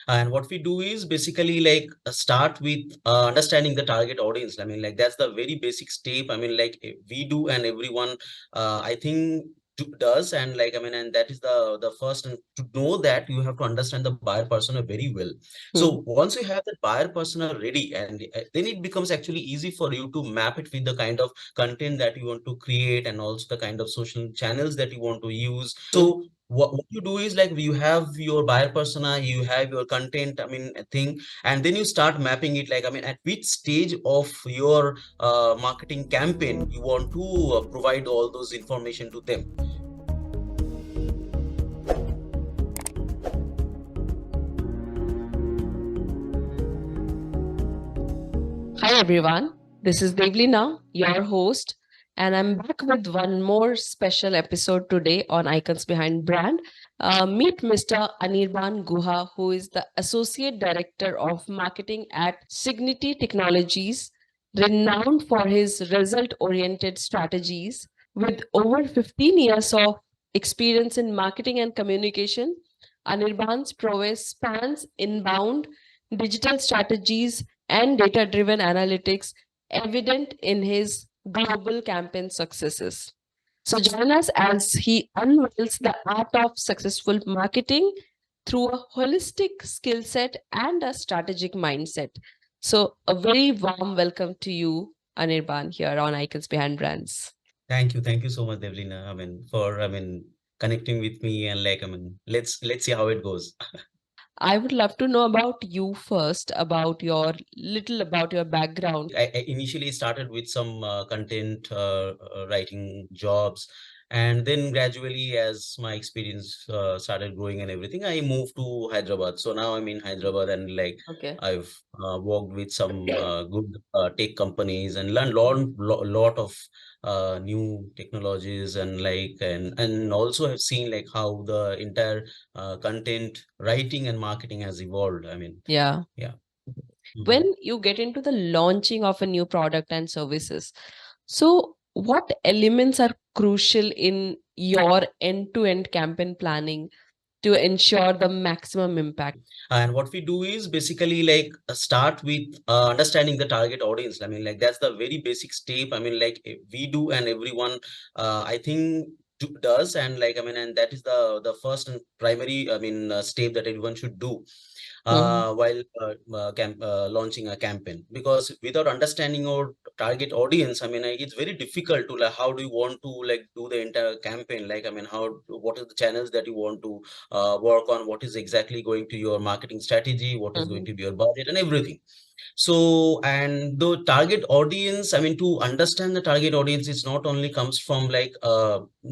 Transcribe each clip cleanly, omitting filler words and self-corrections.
And what we do is basically like start with understanding the target audience. I mean, like that's the very basic step. I mean, like we do and everyone, I think does. And like, I mean, and that is the first, and to know that you have to understand the buyer persona very well. So Hmm. once you have that buyer persona ready, and then it becomes actually easy for you to map it with the kind of content that you want to create and also the kind of social channels that you want to use. Hmm. So what you do is like you have your buyer persona, you have your content, I mean, thing, and then you start mapping it. Like, I mean, at which stage of your marketing campaign you want to provide all those information to them. Hi everyone, this is Devleena, your host, and I'm back with one more special episode today on Icons Behind Brand. Meet Mr. Anirban Guha, who is the Associate Director of Marketing at Cigniti Technologies, renowned for his result oriented strategies. With over 15 years of experience in marketing and communication, Anirban's prowess spans inbound digital strategies and data driven analytics evident in his global campaign successes. So, join us as he unveils the art of successful marketing through a holistic skill set and a strategic mindset. So, a very warm welcome to you, Anirban, here on Icons Behind Brands. Thank you so much, Devlina, I mean, for, I mean, connecting with me. And like, I mean, let's see how it goes. I would love to know about you first, about your background. I initially started with some content writing jobs, and then gradually, as my experience started growing and everything, I moved to Hyderabad. So now I'm in Hyderabad, and like Okay. I've worked with some good tech companies and learned lot of new technologies, and like and also have seen like how the entire content writing and marketing has evolved. I mean, Yeah. yeah. Mhm. When you get into the launching of a new product and services, so what elements are crucial in your end to end campaign planning to ensure the maximum impact? And what we do is basically like start with understanding the target audience. I mean, like that's the very basic step. I mean, like we do and everyone, I think does. And like, I mean, and that is the first and primary, I mean, step that everyone should do Mhm. while launching a campaign. Because without understanding your target audience, I mean, like, it's very difficult to like how do you want to like do the entire campaign. Like, I mean, what are the channels that you want to work on, what is exactly going to your marketing strategy, what is going Mhm. to be your budget and everything. So, and the target audience, I mean, to understand the target audience, it's not only comes from like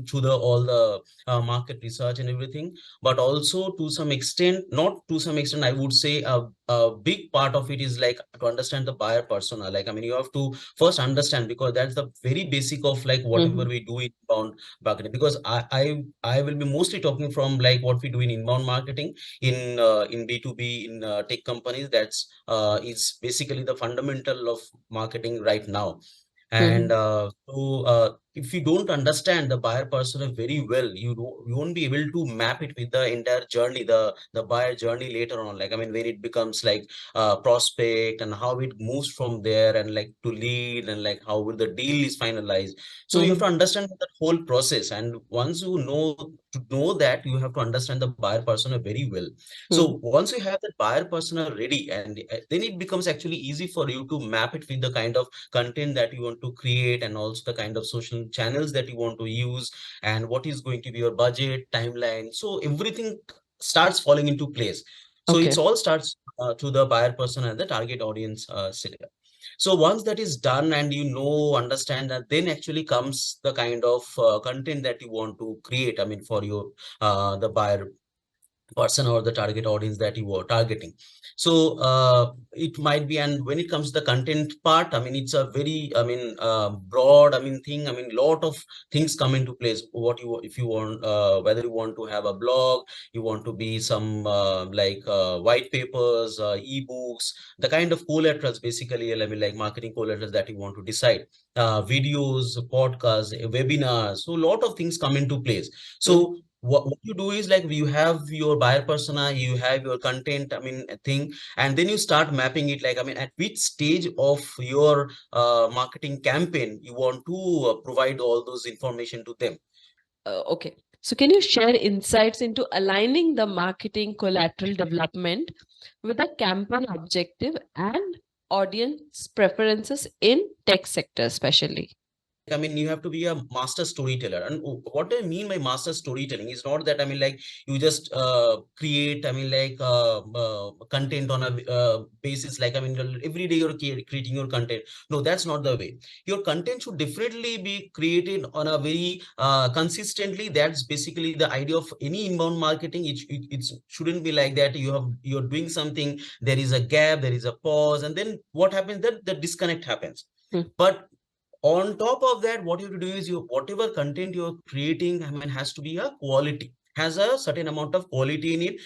through the all the market research and everything, but also to some extent, not to some extent, I would say a big part of it is like to understand the buyer persona. Like, I mean, you have to first understand, because that's the very basic of like whatever Mhm. we do in inbound marketing. Because I will be mostly talking from like what we do in inbound marketing in B2B in tech companies. That's is basically the fundamental of marketing right now. And Mhm. if you don't understand the buyer persona very well, you won't be able to map it with the entire journey, the buyer journey later on. Like, I mean, when it becomes like prospect, and how it moves from there, and like to lead, and like how will the deal is finalized. So you have to Mhm. understand that whole process. And once you know, to know that, you have to understand the buyer persona very well. Mhm. So once you have that buyer persona ready, and then it becomes actually easy for you to map it with the kind of content that you want to create, and also the kind of social channels that you want to use, and what is going to be your budget timeline. So everything starts falling into place. So it's Okay. all starts to the buyer persona and the target audience setup. So once that is done, and you know, understand that, then actually comes the kind of content that you want to create, I mean, for your the buyer person or the target audience that you are targeting. So it might be, and when it comes to the content part, I mean, it's a very, I mean, broad, I mean, thing. I mean, lot of things come into place. What you, if you want, whether you want to have a blog, you want to be some like white papers, ebooks, the kind of collaterals, basically, I mean, like marketing collaterals that you want to decide, videos, podcasts, webinars. So a lot of things come into place. So Mhm. what you do is like you have your buyer persona, you have your content, I mean, thing, and then you start mapping it like, I mean, at which stage of your marketing campaign you want to provide all those information to them. Okay. So, can you share insights into aligning the marketing collateral development with the campaign objective and audience preferences in tech sector, especially? I mean, you have to be a master storyteller. And what I mean by master storytelling is not that, I mean, like you just create, I mean, like content on a basis, like, I mean, every day you're creating your content. No, that's not the way. Your content should definitely be created on a very consistently. That's basically the idea of any inbound marketing. It shouldn't be like that. You're doing something, there is a gap, there is a pause, and then what happens? That the disconnect happens. Hmm. But on top of that, what you have to do is you whatever content you're creating, I mean, has to be a quality, has a certain amount of quality in it.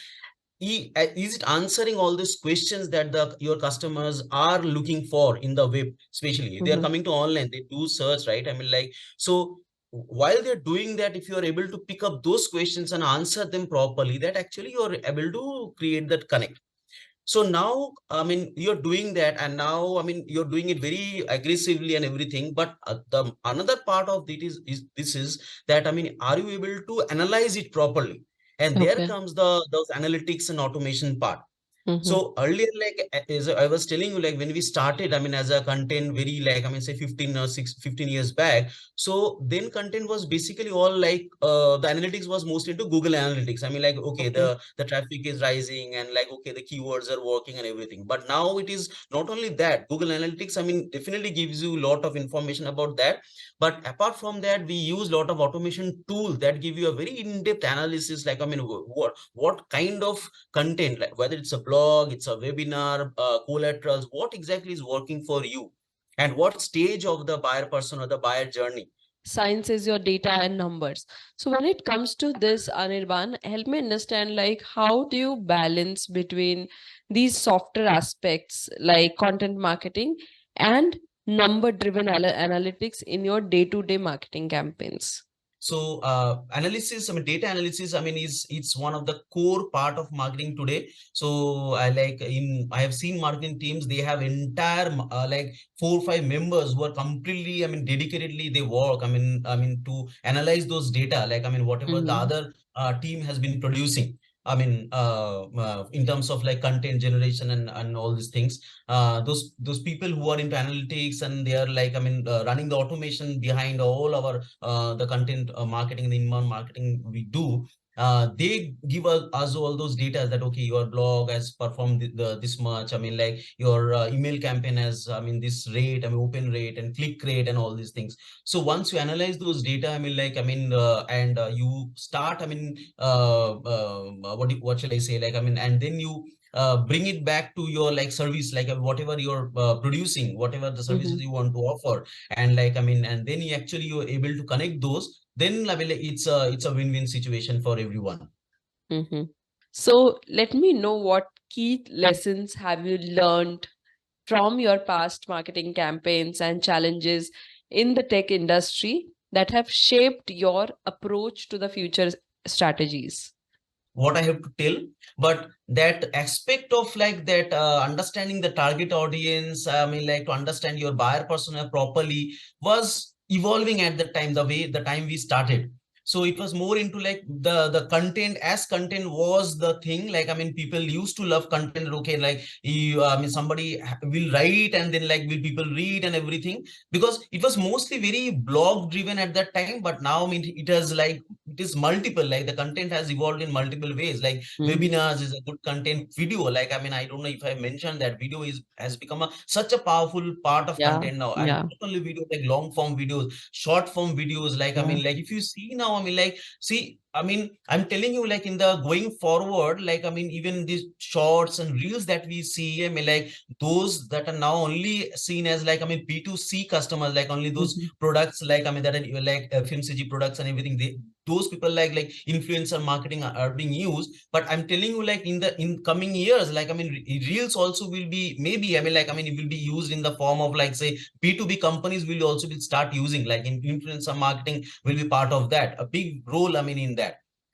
Is it answering all these questions that the your customers are looking for in the web? Especially they are Mhm. coming to online, they do search, right? I mean, like, so while they're doing that, if you are able to pick up those questions and answer them properly, that actually you're able to create that connect. So now, I mean, you're doing that, and now, I mean, you're doing it very aggressively and everything. But the another part of it is this is that, I mean, are you able to analyze it properly? And there Okay. comes the those analytics and automation part. Mhm. So earlier, like as I was telling you, like when we started, I mean, as a content, very like, I mean, say 15 or 15 years back. So then content was basically all like the analytics was mostly into Google Analytics. I mean, like, okay, Okay. the traffic is rising and like, okay, the keywords are working and everything. But now it is not only that. Google Analytics, I mean, definitely gives you a lot of information about that. But apart from that, we use a lot of automation tools that give you a very in-depth analysis. Like, I mean, what kind of content, like whether it's a blog, it's a webinar, collaterals, what exactly is working for you, and what stage of the buyer person or the buyer journey. Science is your data and numbers. So when it comes to this, Anirban, help me understand like how do you balance between these softer aspects like content marketing and number driven analytics in your day-to-day marketing campaigns? So analysis, I mean, data analysis, I mean, is it's one of the core part of marketing today. So I have seen marketing teams, they have entire like 4 or 5 members who are completely, I mean, dedicatedly they work. I mean to analyze those data, like, I mean, whatever the Mhm. other team has been producing. I mean, in terms of like content generation and all these things, those people who are into analytics, and they are like, I mean, running the automation behind all our the content marketing, the inbound marketing we do. They give us all those data that, okay, your blog has performed this much. I mean, like your email campaign has, I mean, this rate, I mean, open rate and click rate and all these things. So once you analyze those data, I mean, like, I mean, and you start, I mean, what shall I say? Like, I mean, and then you bring it back to your like service, like whatever you're producing, whatever the services Mhm. you want to offer. And like, I mean, and then you actually you're able to connect those, then I mean, like, it's a win-win situation for everyone. Mhm. So let me know what key lessons have you learned from your past marketing campaigns and challenges in the tech industry that have shaped your approach to the future strategies? What I have to tell, but that aspect of like that understanding the target audience, I mean, like to understand your buyer persona properly was evolving at the time, the time we started. So it was more into like the content, as content was the thing. Like, I mean, people used to love content. Okay, like I mean, somebody will write and then like will people read and everything, because it was mostly very blog driven at that time. But now, I mean, it has like it is multiple, like the content has evolved in multiple ways. Like Mhm. webinars is a good content, video, like, I mean, I don't know if I mentioned that video is has become such a powerful part of Yeah, content now. And yeah, not only video, like long form videos, short form videos, like, I yeah. mean, like if you see now, I mean, like, see, I mean, I'm telling you, like in the going forward, like, I mean, even these shorts and reels that we see, I mean, like those that are now only seen as like, I mean, B2C customers, like only those Mhm. products, like, I mean, that are like FMCG products and everything, those people like influencer marketing are being used. But I'm telling you, like in coming years, like, I mean, reels also will be, maybe, I mean, like, I mean, it will be used in the form of like, say, B2B companies will also will start using, like in influencer marketing will be part of that, a big role, I mean, in that.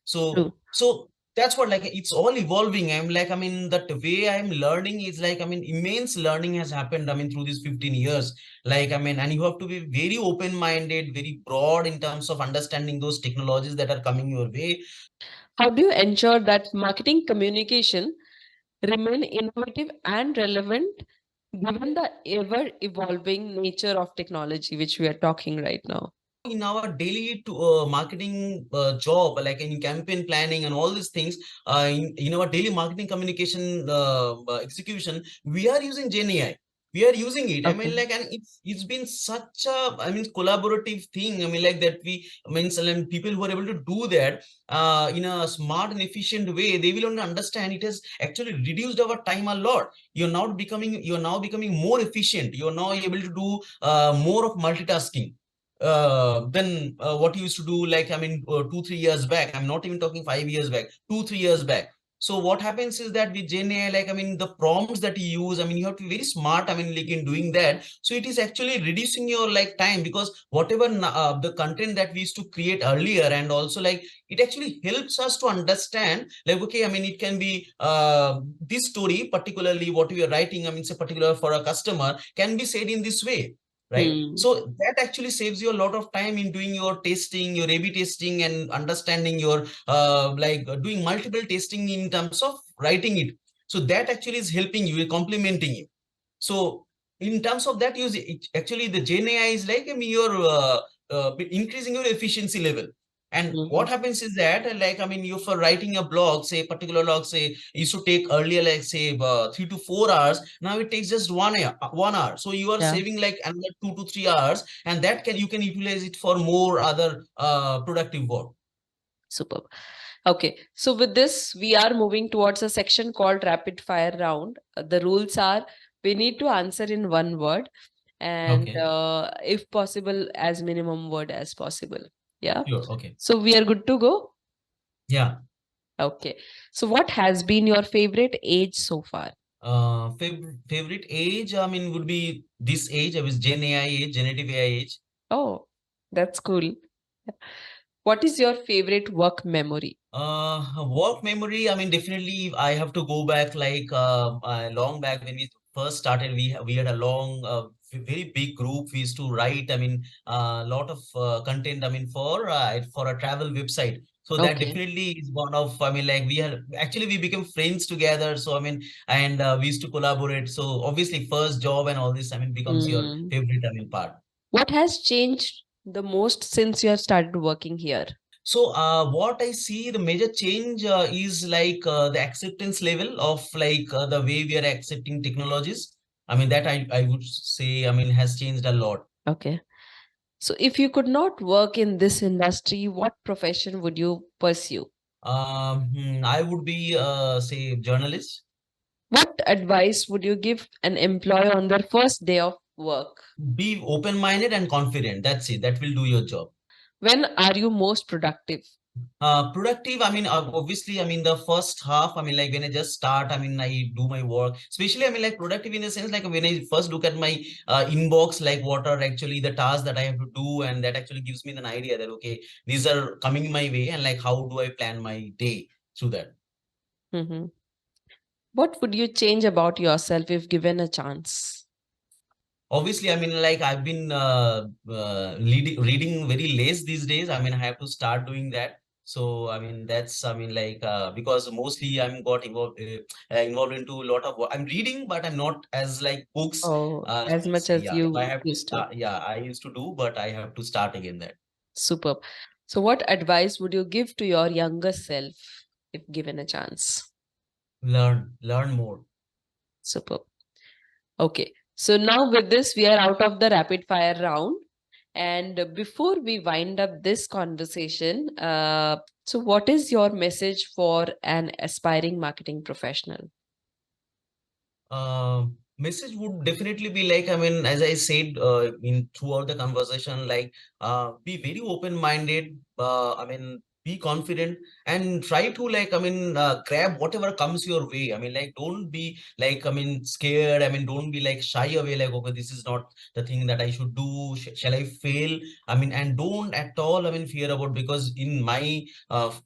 So True. that's what, like, it's all evolving. I'm like, I mean, that way I'm learning is like, I mean, immense learning has happened, I mean, through these 15 years. Like, I mean, and you have to be very open-minded, very broad in terms of understanding those technologies that are coming your way. How do you ensure that marketing communication remain innovative and relevant given the ever evolving nature of technology which we are talking right now? In our daily marketing job, like in campaign planning and all these things, in our daily marketing communication execution, we are using Gen AI. We are using it. I mean, Okay. like, and it's been such a, I mean, collaborative thing. I mean, like that I mean, and people who are able to do that in a smart and efficient way, they will only understand it has actually reduced our time a lot. You're now becoming more efficient. You're now able to do more of multitasking than what you used to do, like, I mean, 2 3 years back. I'm not even talking 5 years back, 2 3 years back. So what happens is that with Gen AI, like, I mean, the prompts that you use, I mean, you have to be very smart, I mean, like, in doing that. So it is actually reducing your like time, because whatever the content that we used to create earlier, and also like it actually helps us to understand, like, okay, I mean, it can be this story, particularly what we are writing, I mean, say particular for a customer, can be said in this way, right? Hmm. So that actually saves you a lot of time in doing your testing, your A/B testing, and understanding your doing multiple testing in terms of writing it. So that actually is helping you, complementing you. So in terms of that use, actually the Gen AI is like, I mean, you're increasing your efficiency level. And what Mhm. happens is that, like, I mean, you for writing a blog, say particular blog, say used to take earlier, like, say 3 to 4 hours. Now it takes just 1 hour. So you are Yeah. saving like another 2 to 3 hours, and that can you can utilize it for more other productive work. Superb. Okay, so with this, we are moving towards a section called rapid fire round. The rules are we need to answer in one word, and Okay. if possible, as minimum word as possible. Yeah. Sure. Okay. So we are good to go. Yeah. Okay. So what has been your favorite age so far? Favorite age, I mean, would be this age. I was Gen AI age, generative AI age. Oh, that's cool. What is your favorite work memory? Work memory, I mean, definitely I have to go back like long back when we first started. We had a long, very big group. We used to write, I mean, a lot of content, I mean, for a travel website. So that Okay. definitely is one of, I mean, like, we became friends together. So I mean, and we used to collaborate. So obviously, first job and all this, I mean, becomes your Mm. favorite, I mean, part. What has changed the most since you have started working here? So, what I see the major change is like the acceptance level of like the way we are accepting technologies. I mean, that I would say, I mean, has changed a lot. Okay. So, if you could not work in this industry, what profession would you pursue? I would be, say, journalist. What advice would you give an employee on their first day of work? Be open-minded and confident. That's it. That will do your job. When are you most productive? Productive, I mean, obviously, I mean, the first half, I mean, like when I just start, I mean, I do my work, especially, I mean, like productive in the sense, like when I first look at my inbox, like what are actually the tasks that I have to do, and that actually gives me an idea that, okay, these are coming my way, and like, how do I plan my day through that? Mhm. What would you change about yourself if given a chance? Obviously, I mean, like I've been reading very less these days. I mean, I have to start doing that. So, I mean, that's, I mean, like, because mostly I'm got involved into a lot of work. I'm reading, but I'm not as like books. Oh, as much as Yeah, so I you have to used to. start. Yeah, I used to do, but I have to start again that. Superb. So, what advice would you give to your younger self if given a chance? Learn more. Superb. Okay. So now with this, we are out of the rapid fire round. And before we wind up this conversation, so what is your message for an aspiring marketing professional? Message would definitely be like, I mean, as I said in throughout the conversation, like be very open-minded. I mean, be confident and try to like, grab whatever comes your way. Don't be like, scared. Don't be like shy away, like, okay, this is not the thing that I should do. Shall I fail? And don't at all, fear about, because in my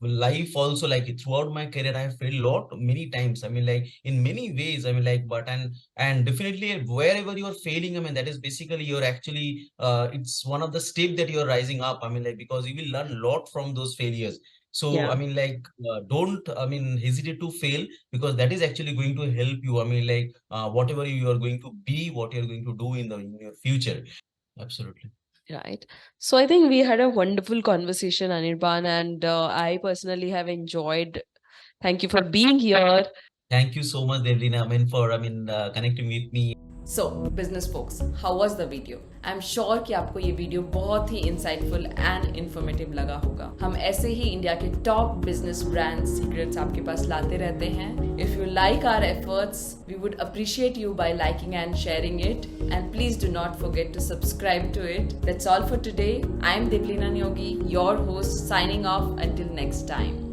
life also, like throughout my career, I have failed a lot, many times. Like in many ways, but, and definitely wherever you are failing, that is basically you're actually, it's one of the step that you're rising up. Because you will learn a lot from those failures. So, Yeah. don't, hesitate to fail, because that is actually going to help you. Whatever you are going to be, what you're going to do in your future. Absolutely. Right. So I think we had a wonderful conversation, Anirban, and I personally have enjoyed. Thank you for being here. Thank you so much, Devleena, for, connecting with me. So business folks how was the video? I am sure कि आपको ये video बहुत ही insightful and informative लगा होगा। हम ऐसे ही India के टॉप बिजनेस ब्रांड सीक्रेट्स आपके पास लाते रहते हैं। If you like our efforts, we would appreciate you by liking and sharing it, and please do not forget to subscribe to it. That's all for today. I am Devleena Neogi, your host, signing off until next time.